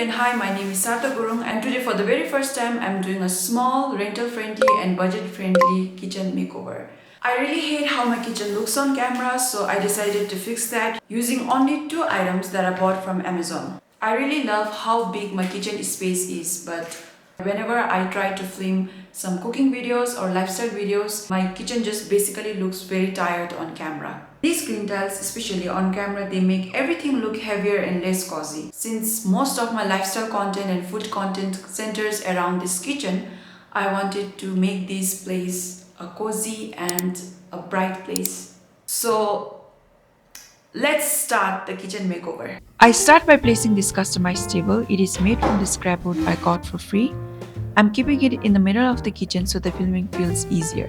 again, hi, my name is Sarta Gurung, and today for the very first time I'm doing a small rental-friendly and budget-friendly kitchen makeover. I really hate how my kitchen looks on camera, so I decided to fix that using only two items that I bought from Amazon. I really love how big my kitchen space is, but whenever I try to film some cooking videos or lifestyle videos, my kitchen just basically looks very tired on camera. These green tiles, especially on camera, they make everything look heavier and less cozy. Since most of my lifestyle content and food content centers around this kitchen, I wanted to make this place a cozy and a bright place. So let's start the kitchen makeover. I start by placing this customized table. It is made from the scrapwood I got for free. I'm keeping it in the middle of the kitchen so the filming feels easier.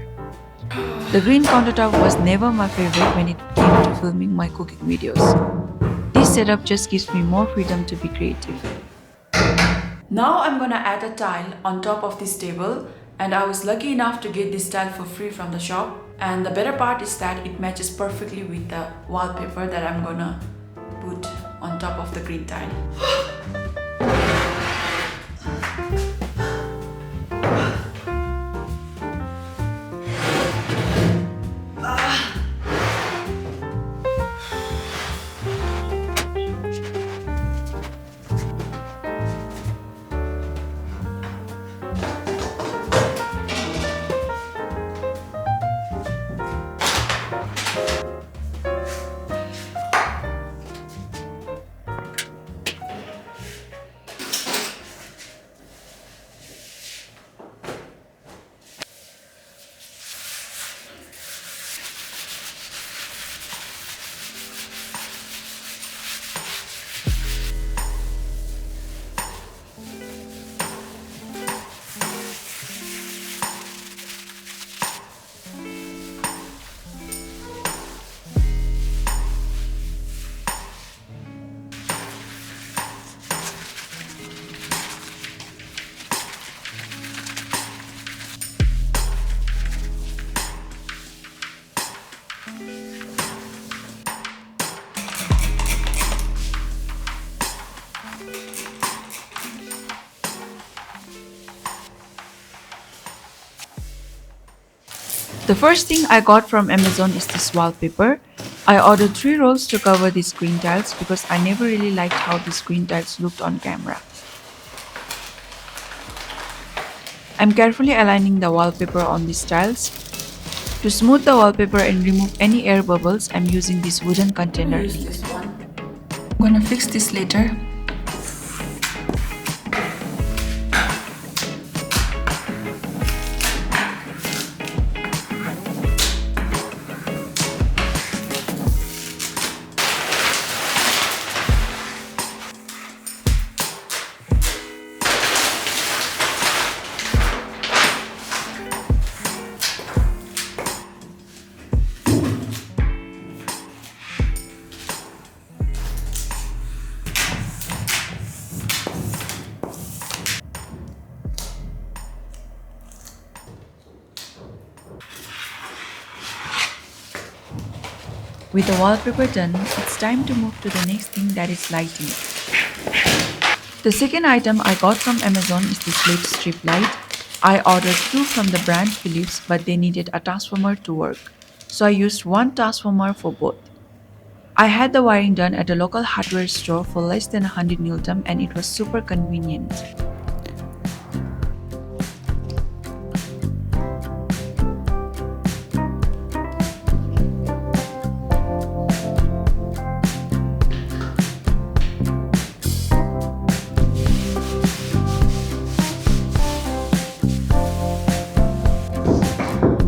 The green countertop was never my favorite when it came to filming my cooking videos. This setup just gives me more freedom to be creative. Now I'm gonna add a tile on top of this table, and I was lucky enough to get this tile for free from the shop. And the better part is that it matches perfectly with the wallpaper that I'm gonna put on top of the green tile. The first thing I got from Amazon is this wallpaper. I ordered 3 rolls to cover these green tiles because I never really liked how these green tiles looked on camera. I'm carefully aligning the wallpaper on these tiles. To smooth the wallpaper and remove any air bubbles, I'm using this wooden container. I'm gonna fix this later. With the wallpaper done, it's time to move to the next thing, that is lighting. The second item I got from Amazon is this LED strip light. I ordered 2 from the brand Philips, but they needed a transformer to work. So I used one transformer for both. I had the wiring done at a local hardware store for less than 100 Newton, and it was super convenient.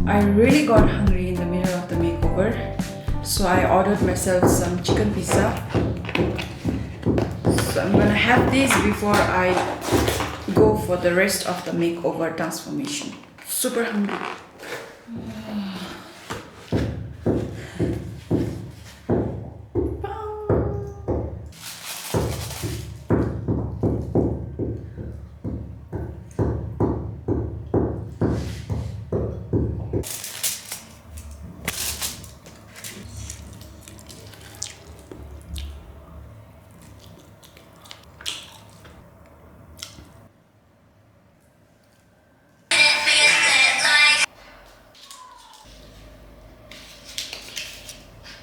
I really got hungry in the middle of the makeover, so I ordered myself some chicken pizza. So I'm gonna have this before I go for the rest of the makeover transformation. Super hungry.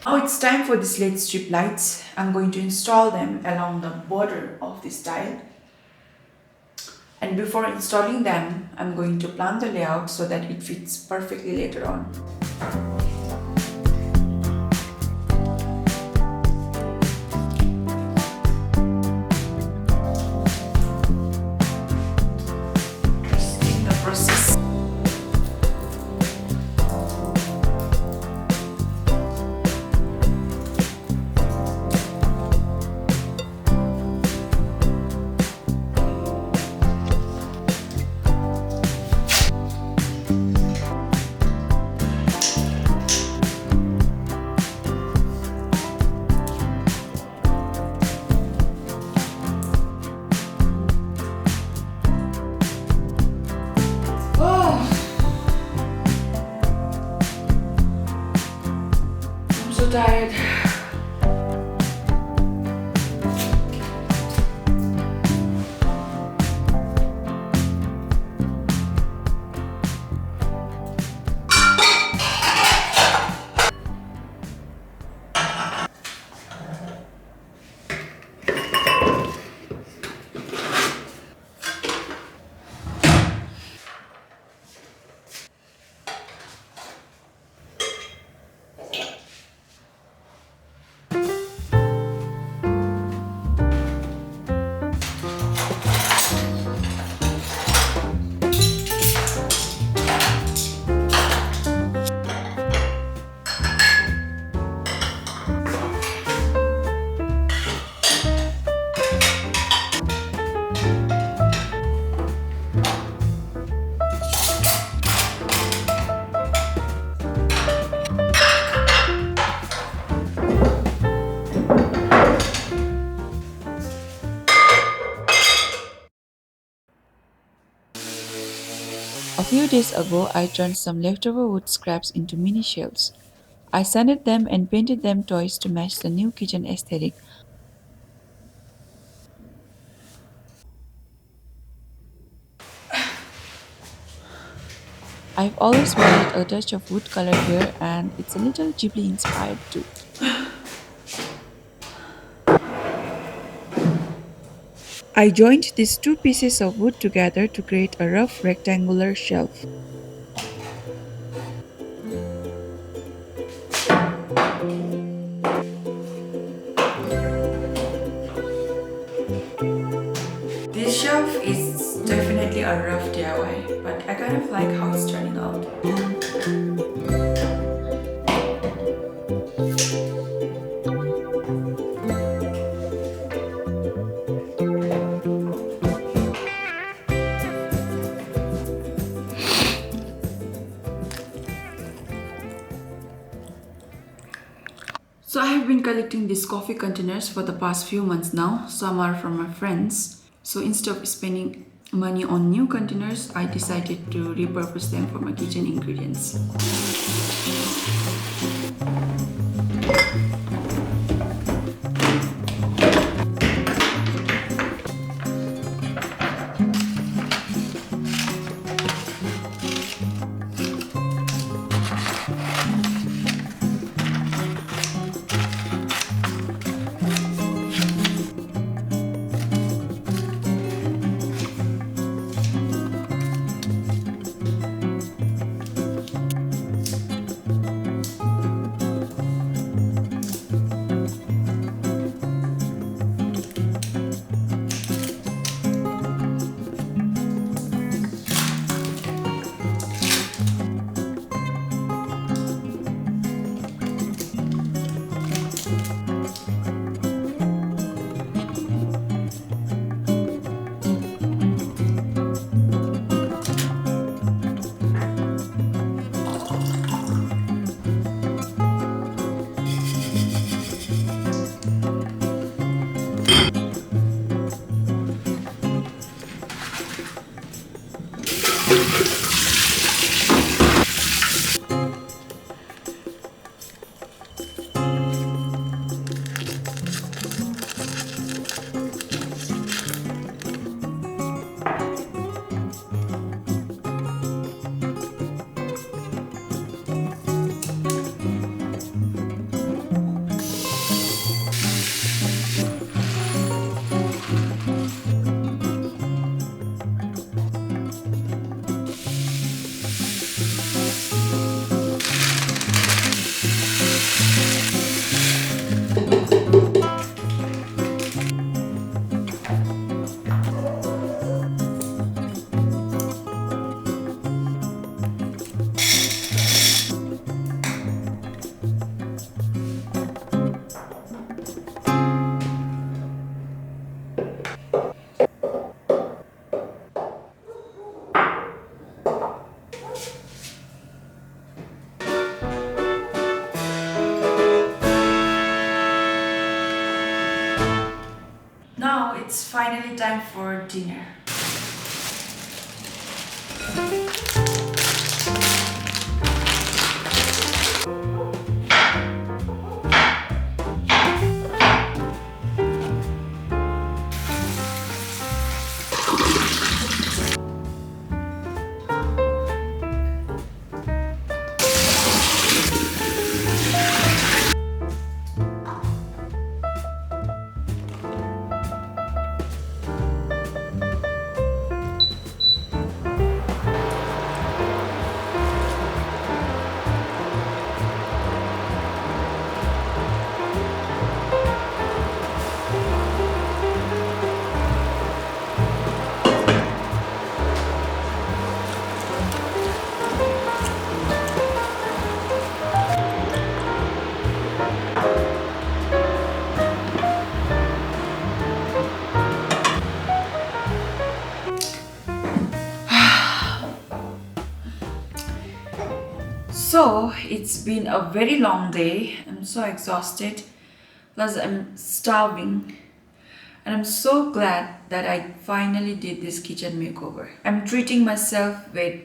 Now it's time for these LED strip lights. I'm going to install them along the border of this tile. And before installing them, I'm going to plan the layout so that it fits perfectly later on. Trusting the process. I'm so tired. A few days ago, I turned some leftover wood scraps into mini shelves. I sanded them and painted them toys to match the new kitchen aesthetic. I've always wanted a touch of wood color here, and it's a little Ghibli inspired too. I joined these two pieces of wood together to create a rough rectangular shelf. This shelf is definitely a rough DIY, but I kind of like how it's turning out. So I have been collecting these coffee containers for the past few months now. Some are from my friends. So instead of spending money on new containers, I decided to repurpose them for my kitchen ingredients. finally time for dinner. So it's been a very long day. I'm so exhausted. Plus, I'm starving. And I'm so glad that I finally did this kitchen makeover. I'm treating myself with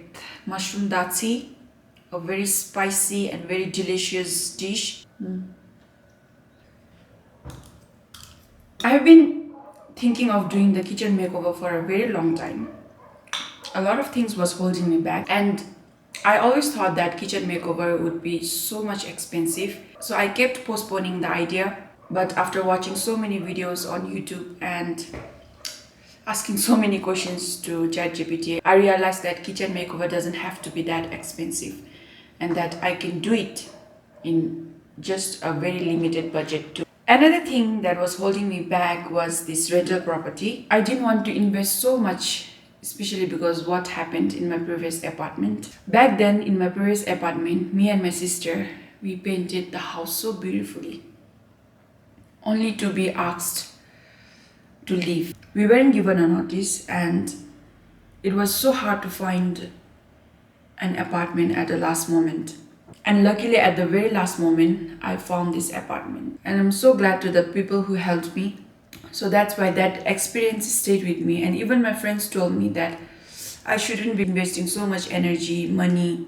mushroom datsi, a very spicy and very delicious dish. I have been thinking of doing the kitchen makeover for a very long time. A lot of things was holding me back, and I always thought that kitchen makeover would be so much expensive. So I kept postponing the idea. But after watching so many videos on YouTube and asking so many questions to ChatGPT, I realized that kitchen makeover doesn't have to be that expensive and that I can do it in just a very limited budget too. Another thing that was holding me back was this rental property. I didn't want to invest so much, especially because what happened in my previous apartment. Back then in my previous apartment, me and my sister, we painted the house so beautifully, only to be asked to leave. We weren't given a notice, and it was so hard to find an apartment at the last moment. And luckily at the very last moment, I found this apartment. And I'm so glad to the people who helped me. So that's why that experience stayed with me. And even my friends told me that I shouldn't be investing so much energy, money,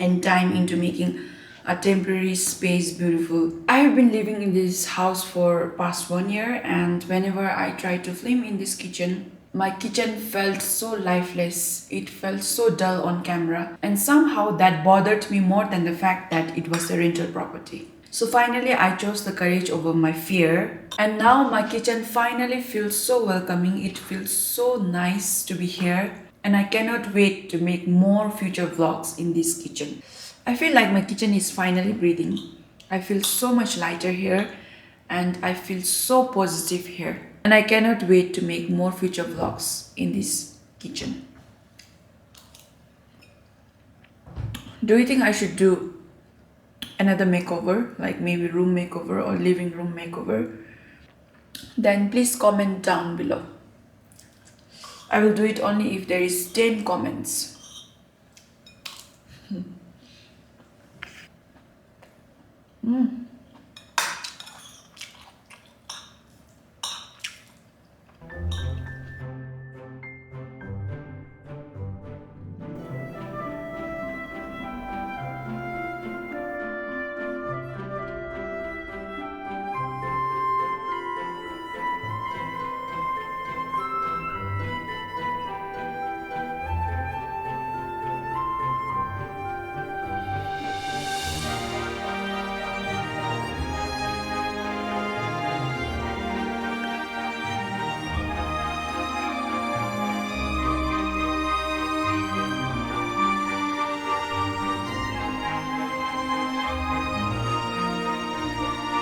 and time into making a temporary space beautiful. I have been living in this house for past 1 year, and whenever I try to film in this kitchen, my kitchen felt so lifeless. It felt so dull on camera, and somehow that bothered me more than the fact that it was a rental property. So finally I chose the courage over my fear, and now my kitchen finally feels so welcoming. It feels so nice to be here, and I cannot wait to make more future vlogs in this kitchen. I feel like my kitchen is finally breathing. I feel so much lighter here, and I feel so positive here. And I cannot wait to make more future vlogs in this kitchen. Do you think I should do another makeover, like maybe room makeover or living room makeover? Then please comment down below. I will do it only if there is 10 comments.